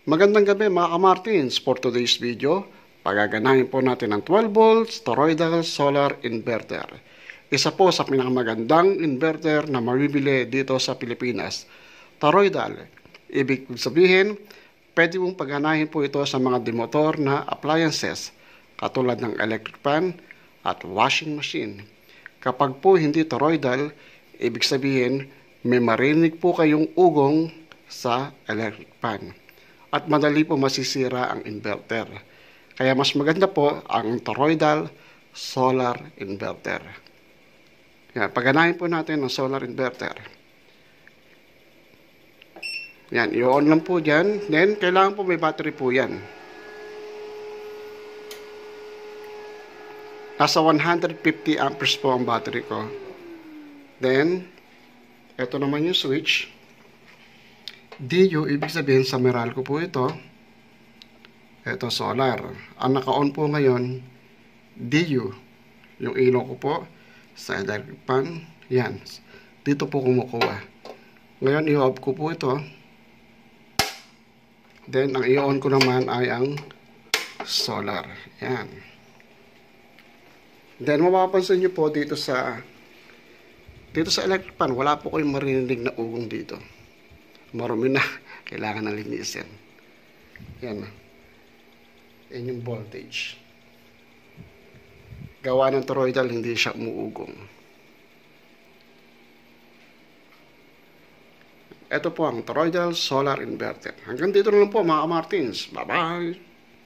Magandang gabi mga kamartins. For today's video, pagaganahin po natin ang 12 volts toroidal solar inverter. Isa po sa pinakamagandang inverter na mabibili dito sa Pilipinas. Toroidal, ibig sabihin, pwede mong paganahin po ito sa mga demotor na appliances katulad ng electric fan at washing machine. Kapag po hindi toroidal, ibig sabihin, may marinig po kayong ugong sa electric fan. At madali po masisira ang inverter. Kaya mas maganda po ang toroidal solar inverter. Yan, paganahin po natin ang solar inverter. Yan, i-on lang po dyan. Then, kailangan po may battery po yan. Nasa 150 amperes po ang battery ko. Then, ito naman yung switch. DU, ibig sabihin sa Meralco po ito. Ito solar. Ang naka-on po ngayon, DU. Yung ilaw ko po sa electric fan. Yan. Dito po kumukuha. Ngayon, i-off ko po ito. Then, ang i-on ko naman ay ang solar. Yan. Then, mapapansin nyo po dito sa electric fan, wala po kayong marinig na ugong dito. Marumi na. Kailangan na linisin. Yan. Yan yung voltage. Gawa ng toroidal, hindi siya umuugong. Ito po ang toroidal solar inverter. Hanggang dito na lang po mga Martins. Bye-bye!